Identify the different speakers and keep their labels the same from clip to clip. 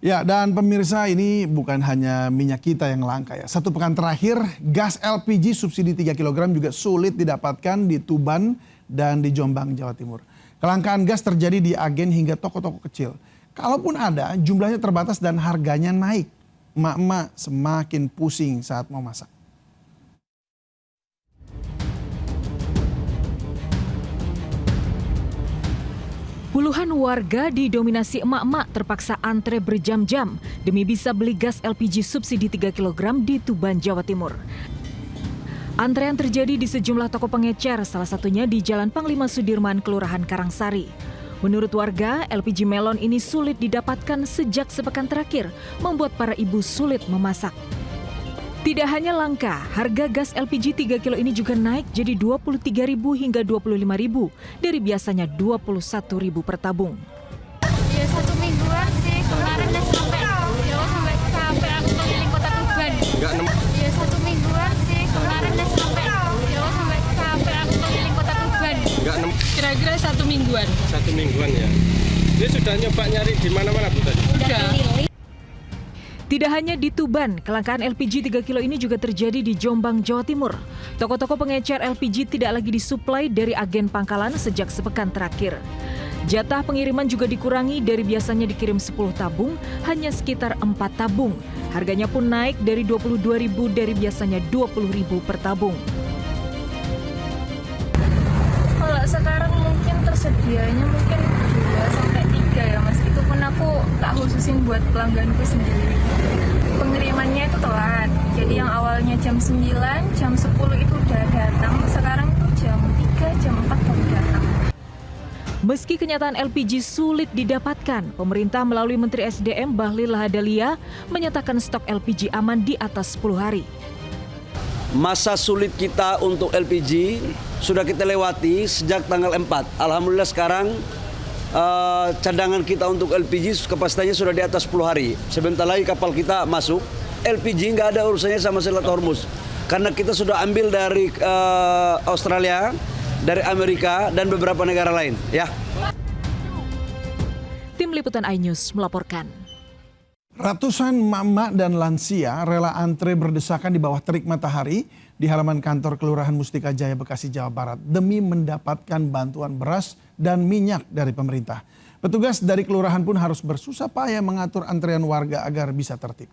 Speaker 1: Ya, dan pemirsa, ini bukan hanya minyak kita yang langka ya. Satu pekan terakhir, gas LPG subsidi 3 kg juga sulit didapatkan di Tuban dan di Jombang, Jawa Timur. Kelangkaan gas terjadi di agen hingga toko-toko kecil. Kalaupun ada, jumlahnya terbatas dan harganya naik. Emak-emak semakin pusing saat mau masak.
Speaker 2: Puluhan warga didominasi emak-emak terpaksa antre berjam-jam demi bisa beli gas LPG subsidi 3 kg di Tuban, Jawa Timur. Antrean terjadi di sejumlah toko pengecer, salah satunya di Jalan Panglima Sudirman, Kelurahan Karangsari. Menurut warga, LPG melon ini sulit didapatkan sejak sepekan terakhir, membuat para ibu sulit memasak. Tidak hanya langka, harga gas LPG 3 kilo ini juga naik jadi Rp23.000 hingga Rp25.000 dari biasanya Rp21.000 per tabung.
Speaker 3: Ya 1 mingguan sih, kemarin udah sampai aku keliling kota Tuban. Ya 1 mingguan sih, kemarin udah sampai aku keliling kota Tuban.
Speaker 4: Kira-kira 1 mingguan.
Speaker 5: 1 mingguan ya. Dia sudah nyoba nyari di mana-mana Bu tadi?
Speaker 4: Sudah.
Speaker 2: Tidak hanya di Tuban, kelangkaan LPG 3 kilo ini juga terjadi di Jombang, Jawa Timur. Toko-toko pengecer LPG tidak lagi disuplai dari agen pangkalan sejak sepekan terakhir. Jatah pengiriman juga dikurangi dari biasanya dikirim 10 tabung, hanya sekitar 4 tabung. Harganya pun naik dari Rp22.000 dari biasanya Rp20.000 per tabung.
Speaker 4: Kalau sekarang mungkin tersedianya mungkin 2-3 ya Mas. Itu pun aku tak khususin buat pelangganku sendiri. Pengirimannya itu telat. Jadi yang awalnya jam 9, jam 10 itu udah datang. Sekarang itu jam 3, jam 4 baru datang.
Speaker 2: Meski kenyataan LPG sulit didapatkan, pemerintah melalui Menteri SDM Bahlil Lahadalia menyatakan stok LPG aman di atas 10 hari.
Speaker 6: Masa sulit kita untuk LPG sudah kita lewati sejak tanggal 4. Alhamdulillah sekarang cadangan kita untuk LPG kapasitasnya sudah di atas 10 hari. Sebentar lagi kapal kita masuk. LPG nggak ada urusannya sama Selat Hormuz. Karena kita sudah ambil dari Australia, dari Amerika, dan beberapa negara lain. Ya.
Speaker 2: Tim Liputan iNews melaporkan.
Speaker 1: Ratusan emak-emak dan lansia rela antre berdesakan di bawah terik matahari di halaman kantor Kelurahan Mustika Jaya, Bekasi, Jawa Barat demi mendapatkan bantuan beras dan minyak dari pemerintah. Petugas dari kelurahan pun harus bersusah payah mengatur antrean warga agar bisa tertib.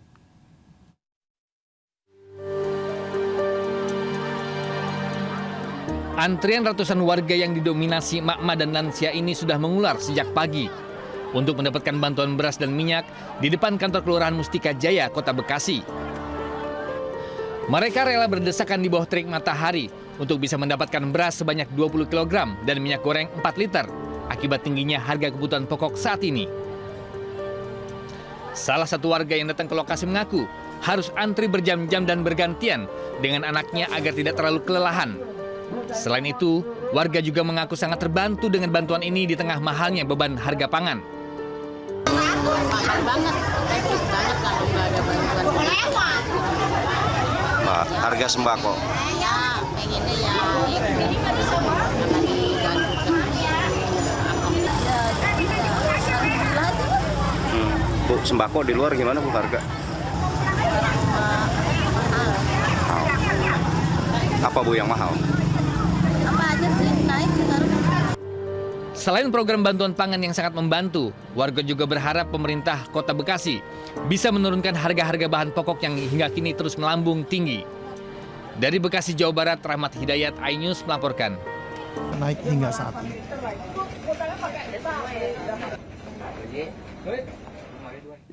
Speaker 7: Antrian ratusan warga yang didominasi emak-emak dan lansia ini sudah mengular sejak pagi untuk mendapatkan bantuan beras dan minyak di depan kantor Kelurahan Mustika Jaya, Kota Bekasi. Mereka rela berdesakan di bawah terik matahari untuk bisa mendapatkan beras sebanyak 20 kg dan minyak goreng 4 liter akibat tingginya harga kebutuhan pokok saat ini. Salah satu warga yang datang ke lokasi mengaku harus antri berjam-jam dan bergantian dengan anaknya agar tidak terlalu kelelahan. Selain itu, warga juga mengaku sangat terbantu dengan bantuan ini di tengah mahalnya beban harga pangan.
Speaker 3: Mahal banget kalau nggak ada bantuan.
Speaker 8: Mbak, harga sembako.
Speaker 3: Ya, pengennya ya lagi
Speaker 8: Bu, sembako di luar gimana Bu harga? Mahal. Apa Bu yang mahal?
Speaker 3: apa aja sih naik sekarang.
Speaker 7: Selain program bantuan pangan yang sangat membantu, warga juga berharap pemerintah Kota Bekasi bisa menurunkan harga-harga bahan pokok yang hingga kini terus melambung tinggi. Dari Bekasi, Jawa Barat, Rahmat Hidayat, iNews melaporkan.
Speaker 1: Naik hingga saat ini.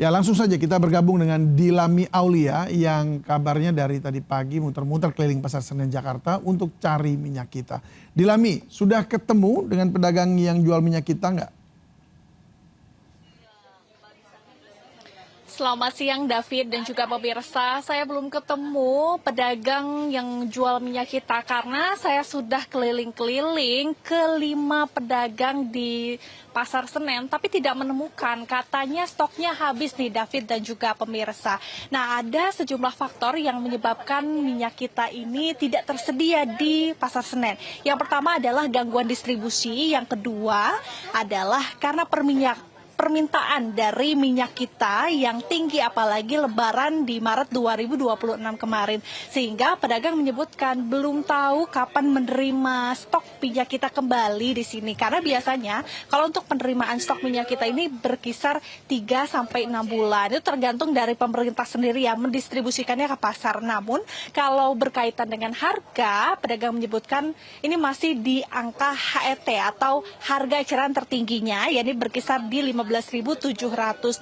Speaker 1: Ya, langsung saja kita bergabung dengan Dilami Aulia yang kabarnya dari tadi pagi muter-muter keliling Pasar Senen Jakarta untuk cari minyak kita. Dilami, sudah ketemu dengan pedagang yang jual minyak kita nggak?
Speaker 9: Selamat siang David dan juga pemirsa, saya belum ketemu pedagang yang jual minyak kita karena saya sudah keliling-keliling ke 5 pedagang di Pasar Senen tapi tidak menemukan, katanya stoknya habis nih David dan juga pemirsa. Nah, ada sejumlah faktor yang menyebabkan minyak kita ini tidak tersedia di Pasar Senen. Yang pertama adalah gangguan distribusi, yang kedua adalah karena permintaan dari minyak kita yang tinggi, apalagi lebaran di Maret 2026 kemarin. Sehingga pedagang menyebutkan belum tahu kapan menerima stok minyak kita kembali di sini. Karena biasanya kalau untuk penerimaan stok minyak kita ini berkisar 3 sampai 6 bulan. Itu tergantung dari pemerintah sendiri yang mendistribusikannya ke pasar. Namun kalau berkaitan dengan harga, pedagang menyebutkan ini masih di angka HET atau harga eceran tertingginya, yakni berkisar di 15.700.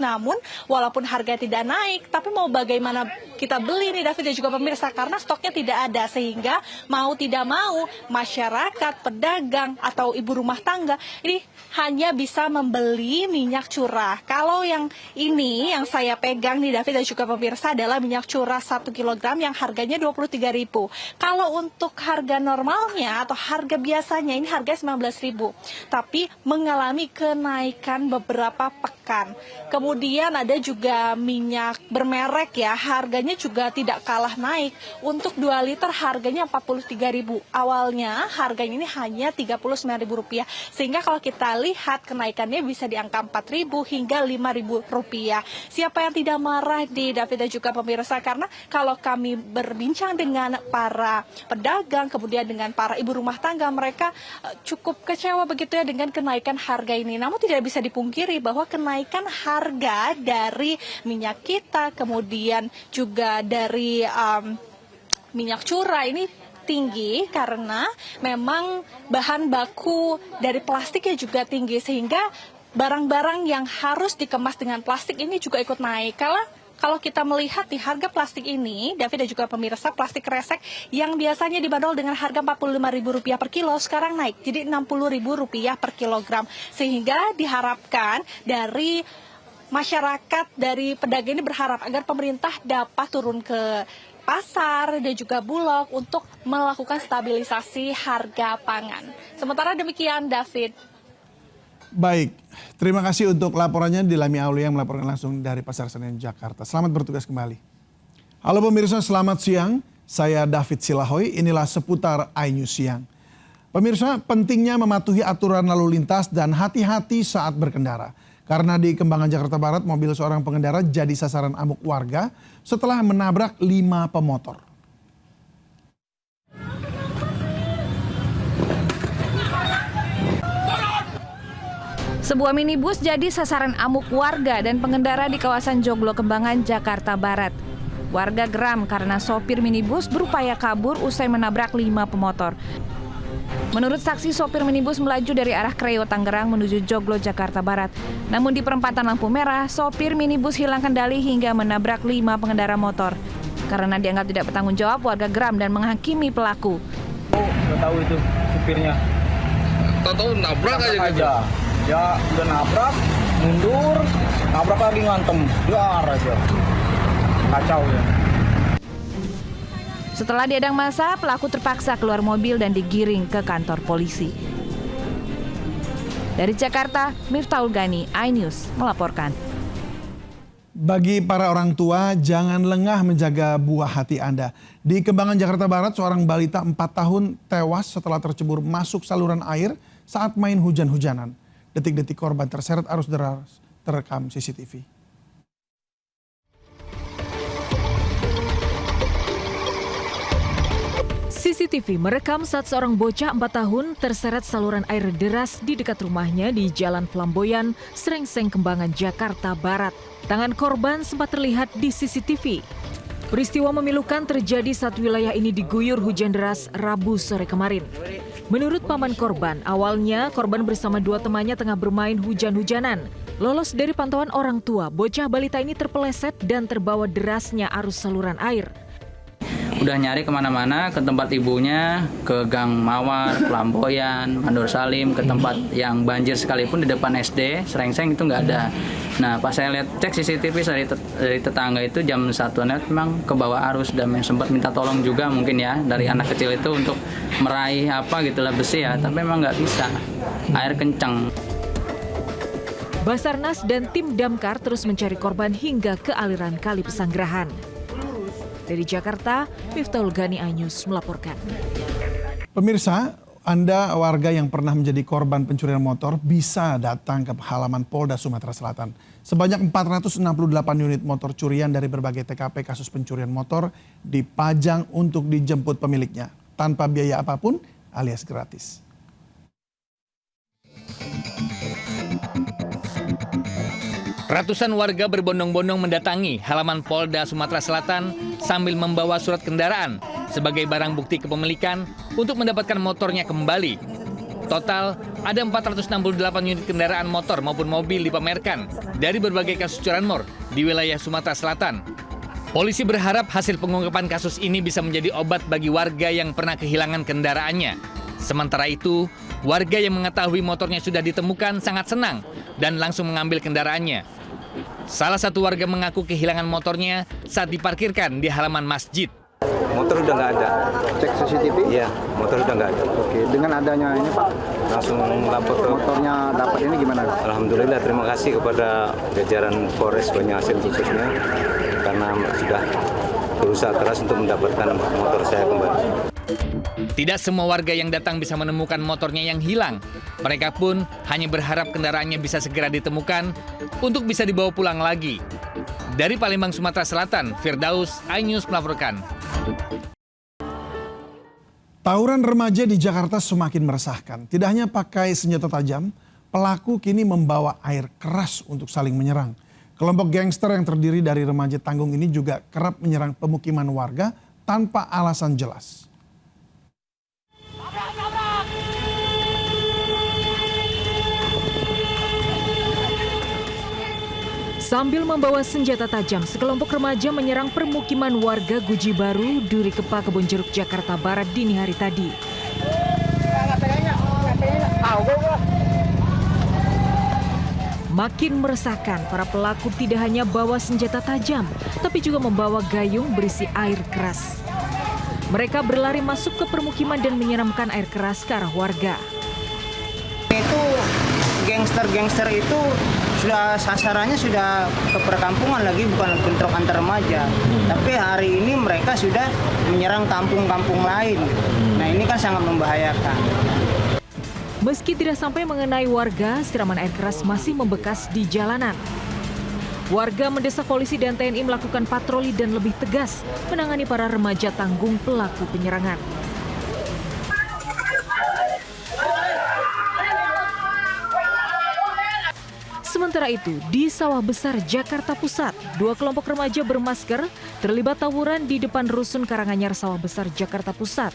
Speaker 9: Namun walaupun harga tidak naik, tapi mau bagaimana kita beli nih David dan juga pemirsa, karena stoknya tidak ada, sehingga mau tidak mau masyarakat, pedagang atau ibu rumah tangga ini hanya bisa membeli minyak curah. Kalau yang ini yang saya pegang nih David dan juga pemirsa adalah minyak curah 1 kg yang harganya 23.000. Kalau untuk harga normalnya atau harga biasanya ini harga 19.000. Tapi mengalami kenaikan beberapa pekan. Kemudian ada juga minyak bermerek ya, harganya juga tidak kalah naik. Untuk 2 liter harganya 43.000. Awalnya harganya ini hanya Rp39.000. Sehingga kalau kita lihat kenaikannya bisa di angka Rp4.000 hingga Rp5.000. Siapa yang tidak marah di David dan juga pemirsa, karena kalau kami berbincang dengan para pedagang, kemudian dengan para ibu rumah tangga, mereka cukup kecewa begitu ya dengan kenaikan harga ini. Namun tidak bisa dipungkiri bahwa kenaikan harga dari minyak kita, kemudian juga dari minyak curah ini tinggi karena memang bahan baku dari plastiknya juga tinggi, sehingga barang-barang yang harus dikemas dengan plastik ini juga ikut naik. Kalau kita melihat di harga plastik ini, David dan juga pemirsa, plastik kresek yang biasanya dibanderol dengan harga Rp45.000 per kilo, sekarang naik jadi Rp60.000 per kilogram. Sehingga diharapkan dari masyarakat, dari pedagang ini berharap agar pemerintah dapat turun ke pasar dan juga Bulog untuk melakukan stabilisasi harga pangan. Sementara demikian, David.
Speaker 1: Baik, terima kasih untuk laporannya Dilami Aulia yang melaporkan langsung dari Pasar Senen, Jakarta. Selamat bertugas kembali. Halo pemirsa, selamat siang. Saya David Silahoy, inilah seputar iNews Siang. Pemirsa, pentingnya mematuhi aturan lalu lintas dan hati-hati saat berkendara. Karena di Kembangan, Jakarta Barat, mobil seorang pengendara jadi sasaran amuk warga setelah menabrak 5 pemotor.
Speaker 10: Sebuah minibus jadi sasaran amuk warga dan pengendara di kawasan Joglo Kembangan, Jakarta Barat. Warga geram karena sopir minibus berupaya kabur usai menabrak 5 pemotor. Menurut saksi, sopir minibus melaju dari arah Kreo, Tangerang menuju Joglo, Jakarta Barat. Namun di perempatan lampu merah, sopir minibus hilang kendali hingga menabrak 5 pengendara motor. Karena dianggap tidak bertanggung jawab, warga geram dan menghakimi pelaku.
Speaker 5: Nggak tahu itu supirnya.
Speaker 7: Tahu nabrak aja gitu.
Speaker 5: Ya udah nabrak, mundur, nabrak lagi ngantem, dar aja. Kacau ya.
Speaker 10: Setelah diadang massa, pelaku terpaksa keluar mobil dan digiring ke kantor polisi. Dari Jakarta, Miftahul Gani, iNews melaporkan.
Speaker 1: Bagi para orang tua, jangan lengah menjaga buah hati Anda. Di Kembangan, Jakarta Barat, seorang balita 4 tahun tewas setelah tercebur masuk saluran air saat main hujan-hujanan. Detik-detik korban terseret arus deras terekam CCTV.
Speaker 2: CCTV merekam saat seorang bocah 4 tahun terseret saluran air deras di dekat rumahnya di Jalan Flamboyan, Srengseng, Kembangan, Jakarta Barat. Tangan korban sempat terlihat di CCTV. Peristiwa memilukan terjadi saat wilayah ini diguyur hujan deras Rabu sore kemarin. Menurut paman korban, awalnya korban bersama 2 temannya tengah bermain hujan-hujanan. Lolos dari pantauan orang tua, bocah balita ini terpeleset dan terbawa derasnya arus saluran air.
Speaker 11: Udah nyari kemana-mana, ke tempat ibunya, ke Gang Mawar, Flamboyan, Mandor Salim, ke tempat yang banjir sekalipun di depan SD, Srengseng itu nggak ada. Nah pas saya lihat cek CCTV dari tetangga itu jam 1-an memang ke bawah arus dan sempat minta tolong juga mungkin ya dari anak kecil itu untuk meraih apa gitulah besi ya, tapi memang nggak bisa, air kencang.
Speaker 2: Basarnas dan tim damkar terus mencari korban hingga ke aliran Kali Pesanggerahan. Dari Jakarta, Miftahul Gani, iNews melaporkan.
Speaker 1: Pemirsa, Anda warga yang pernah menjadi korban pencurian motor bisa datang ke halaman Polda Sumatera Selatan. Sebanyak 468 unit motor curian dari berbagai TKP kasus pencurian motor dipajang untuk dijemput pemiliknya tanpa biaya apapun alias gratis.
Speaker 7: Ratusan warga berbondong-bondong mendatangi halaman Polda Sumatera Selatan sambil membawa surat kendaraan sebagai barang bukti kepemilikan untuk mendapatkan motornya kembali. Total, ada 468 unit kendaraan motor maupun mobil dipamerkan dari berbagai kasus curanmor di wilayah Sumatera Selatan. Polisi berharap hasil pengungkapan kasus ini bisa menjadi obat bagi warga yang pernah kehilangan kendaraannya. Sementara itu, warga yang mengetahui motornya sudah ditemukan sangat senang dan langsung mengambil kendaraannya. Salah satu warga mengaku kehilangan motornya saat diparkirkan di halaman masjid.
Speaker 8: Motor udah nggak ada.
Speaker 5: Cek CCTV?
Speaker 8: Iya, motor udah nggak ada.
Speaker 5: Oke, dengan adanya ini Pak,
Speaker 8: Langsung lapor ke
Speaker 5: motornya dapat ini gimana?
Speaker 8: Alhamdulillah, terima kasih kepada jajaran Polres Banjarmasin khususnya karena sudah berusaha keras untuk mendapatkan motor saya kembali.
Speaker 7: Tidak semua warga yang datang bisa menemukan motornya yang hilang. Mereka pun hanya berharap kendaraannya bisa segera ditemukan untuk bisa dibawa pulang lagi. Dari Palembang, Sumatera Selatan, Firdaus, iNews melaporkan.
Speaker 1: Tawuran remaja di Jakarta semakin meresahkan. Tidak hanya pakai senjata tajam, pelaku kini membawa air keras untuk saling menyerang. Kelompok gangster yang terdiri dari remaja tanggung ini juga kerap menyerang pemukiman warga tanpa alasan jelas.
Speaker 2: Sambil membawa senjata tajam, sekelompok remaja menyerang permukiman warga Guji Baru, Duri Kepa, Kebonjeruk, Jakarta Barat dini hari tadi. Makin meresahkan, para pelaku tidak hanya bawa senjata tajam, tapi juga membawa gayung berisi air keras. Mereka berlari masuk ke permukiman dan menyiramkan air keras ke arah warga.
Speaker 5: Itu gangster-gangster itu sudah sasarannya sudah ke perkampungan lagi, bukan bentrok antar remaja. Tapi hari ini mereka sudah menyerang kampung-kampung lain. Nah ini kan sangat membahayakan.
Speaker 2: Meski tidak sampai mengenai warga, siraman air keras masih membekas di jalanan. Warga mendesak polisi dan TNI melakukan patroli dan lebih tegas menangani para remaja tanggung pelaku penyerangan. Sementara itu, di Sawah Besar, Jakarta Pusat, dua kelompok remaja bermasker terlibat tawuran di depan Rusun Karanganyar, Sawah Besar, Jakarta Pusat.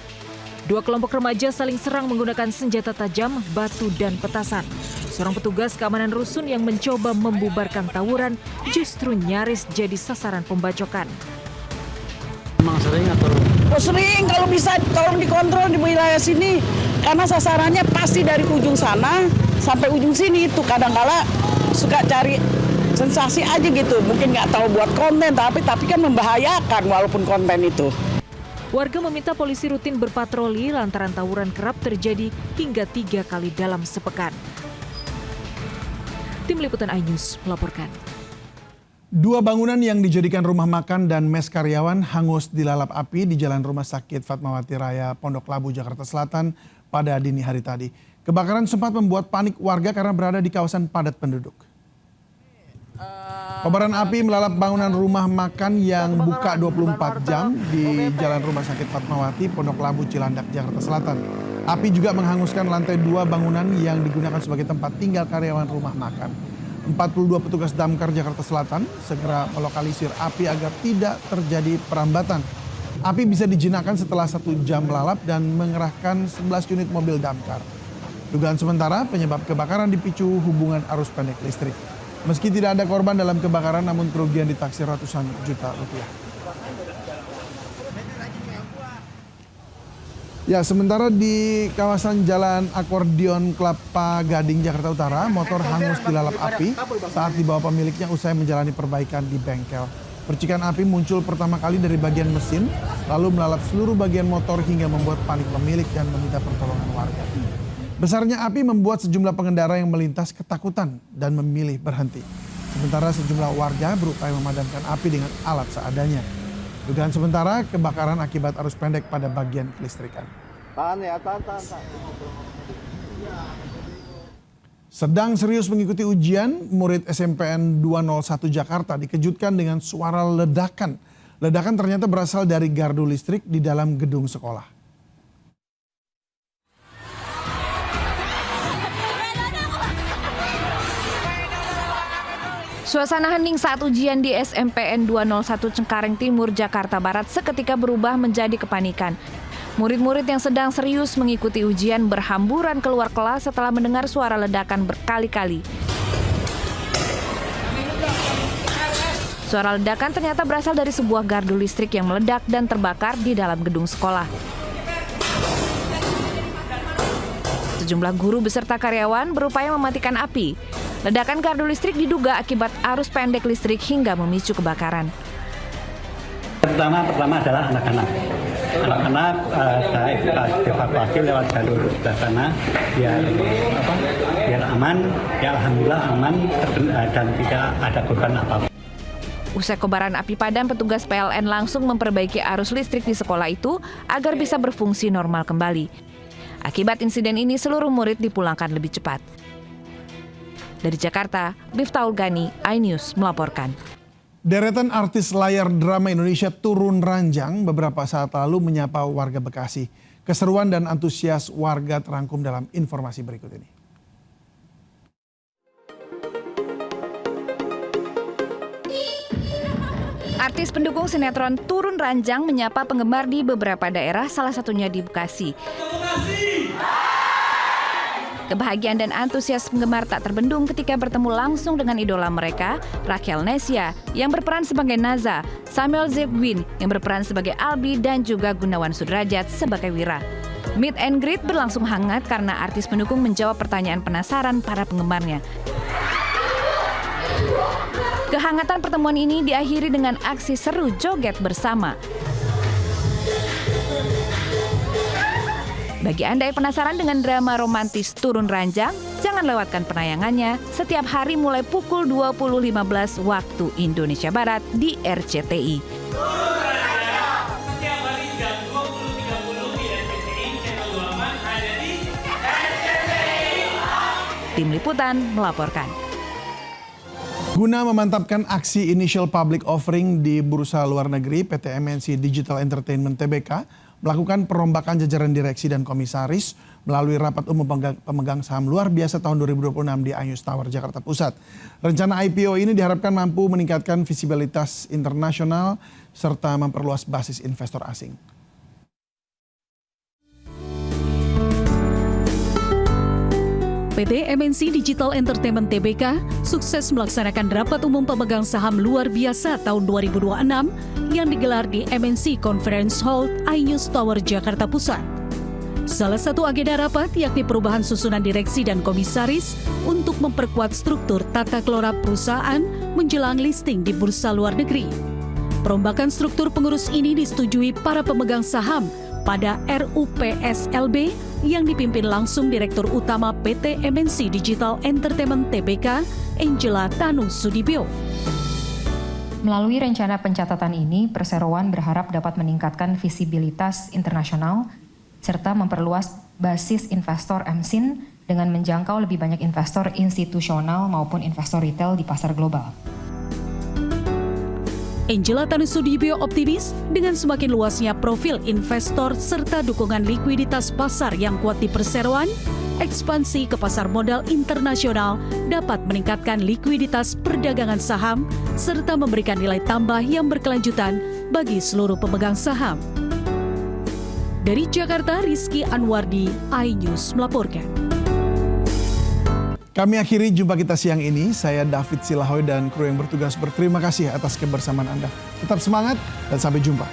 Speaker 2: Dua kelompok remaja saling serang menggunakan senjata tajam, batu, dan petasan. Seorang petugas keamanan rusun yang mencoba membubarkan tawuran justru nyaris jadi sasaran pembacokan.
Speaker 5: Memang sering atau?
Speaker 12: Oh sering, kalau bisa tolong dikontrol di wilayah sini. Karena sasarannya pasti dari ujung sana sampai ujung sini. Itu kadang-kala suka cari sensasi aja gitu. Mungkin nggak tahu buat konten, tapi kan membahayakan walaupun konten itu.
Speaker 2: Warga meminta polisi rutin berpatroli lantaran tawuran kerap terjadi hingga 3 kali dalam sepekan. Tim Liputan iNews melaporkan.
Speaker 1: Dua bangunan yang dijadikan rumah makan dan mes karyawan hangus dilalap api di Jalan Rumah Sakit Fatmawati Raya, Pondok Labu, Jakarta Selatan pada dini hari tadi. Kebakaran sempat membuat panik warga karena berada di kawasan padat penduduk. Kobaran api melalap bangunan rumah makan yang buka 24 jam di Jalan Rumah Sakit Fatmawati, Pondok Labu, Cilandak, Jakarta Selatan. Api juga menghanguskan lantai 2 bangunan yang digunakan sebagai tempat tinggal karyawan rumah makan. 42 petugas damkar Jakarta Selatan segera melokalisir api agar tidak terjadi perambatan. Api bisa dijinakkan setelah 1 jam melalap dan mengerahkan 11 unit mobil damkar. Dugaan sementara penyebab kebakaran dipicu hubungan arus pendek listrik. Meski tidak ada korban dalam kebakaran, namun kerugian ditaksir ratusan juta rupiah. Ya, sementara di kawasan Jalan Akordion Kelapa Gading, Jakarta Utara, motor hangus dilalap api saat dibawa pemiliknya usai menjalani perbaikan di bengkel. Percikan api muncul pertama kali dari bagian mesin, lalu melalap seluruh bagian motor hingga membuat panik pemilik dan meminta pertolongan warga. Besarnya api membuat sejumlah pengendara yang melintas ketakutan dan memilih berhenti. Sementara sejumlah warga berupaya memadamkan api dengan alat seadanya. Dugaan sementara kebakaran akibat arus pendek pada bagian kelistrikan. Sedang serius mengikuti ujian, murid SMPN 201 Jakarta dikejutkan dengan suara ledakan. Ledakan ternyata berasal dari gardu listrik di dalam gedung sekolah.
Speaker 10: Suasana hening saat ujian di SMPN 201 Cengkareng Timur, Jakarta Barat seketika berubah menjadi kepanikan. Murid-murid yang sedang serius mengikuti ujian berhamburan keluar kelas setelah mendengar suara ledakan berkali-kali. Suara ledakan ternyata berasal dari sebuah gardu listrik yang meledak dan terbakar di dalam gedung sekolah. Sejumlah guru beserta karyawan berupaya mematikan api. Ledakan gardu listrik diduga akibat arus pendek listrik hingga memicu kebakaran.
Speaker 13: Pertama adalah anak-anak. Anak-anak saya evakuasi lewat jalur sebelah sana biar aman. Ya alhamdulillah aman dan tidak ada korban apapun.
Speaker 10: Usai kobaran api padam, petugas PLN langsung memperbaiki arus listrik di sekolah itu agar bisa berfungsi normal kembali. Akibat insiden ini, seluruh murid dipulangkan lebih cepat. Dari Jakarta, Biftaul Gani, iNews melaporkan.
Speaker 1: Deretan artis layar drama Indonesia turun ranjang beberapa saat lalu menyapa warga Bekasi. Keseruan dan antusias warga terangkum dalam informasi berikut ini.
Speaker 10: Artis pendukung sinetron turun ranjang menyapa penggemar di beberapa daerah, salah satunya di Bekasi. Kebahagiaan dan antusias penggemar tak terbendung ketika bertemu langsung dengan idola mereka, Rachel Nesya yang berperan sebagai Naza, Samuel Zebwin yang berperan sebagai Albi, dan juga Gunawan Sudrajat sebagai Wira. Meet and greet berlangsung hangat karena artis pendukung menjawab pertanyaan penasaran para penggemarnya. Kehangatan pertemuan ini diakhiri dengan aksi seru joget bersama. Bagi Anda yang penasaran dengan drama romantis Turun Ranjang, jangan lewatkan penayangannya setiap hari mulai pukul 20.15 waktu Indonesia Barat di RCTI.
Speaker 14: Setiap hari jam 20.30 di RCTI channel 24 ada di RCTI.
Speaker 10: Tim Liputan melaporkan.
Speaker 1: Guna memantapkan aksi initial public offering di bursa luar negeri, PT MNC Digital Entertainment Tbk melakukan perombakan jajaran direksi dan komisaris melalui rapat umum pemegang saham luar biasa tahun 2026 di iNews Tower, Jakarta Pusat. Rencana IPO ini diharapkan mampu meningkatkan visibilitas internasional serta memperluas basis investor asing.
Speaker 15: PT MNC Digital Entertainment Tbk sukses melaksanakan rapat umum pemegang saham luar biasa tahun 2026 yang digelar di MNC Conference Hall iNews Tower, Jakarta Pusat. Salah satu agenda rapat yakni perubahan susunan direksi dan komisaris untuk memperkuat struktur tata kelola perusahaan menjelang listing di bursa luar negeri. Perombakan struktur pengurus ini disetujui para pemegang saham pada RUPSLB yang dipimpin langsung Direktur Utama PT MNC Digital Entertainment Tbk, Angela Tanu Sudibyo.
Speaker 16: Melalui rencana pencatatan ini, perseroan berharap dapat meningkatkan visibilitas internasional serta memperluas basis investor MSIN dengan menjangkau lebih banyak investor institusional maupun investor retail di pasar global.
Speaker 15: Angela Tanu Sudibyo optimis dengan semakin luasnya profil investor serta dukungan likuiditas pasar yang kuat di perseroan, ekspansi ke pasar modal internasional dapat meningkatkan likuiditas perdagangan saham serta memberikan nilai tambah yang berkelanjutan bagi seluruh pemegang saham. Dari Jakarta, Rizky Anwardi, iNews melaporkan.
Speaker 1: Kami akhiri jumpa kita siang ini. Saya David Silahoy dan kru yang bertugas berterima kasih atas kebersamaan Anda. Tetap semangat dan sampai jumpa.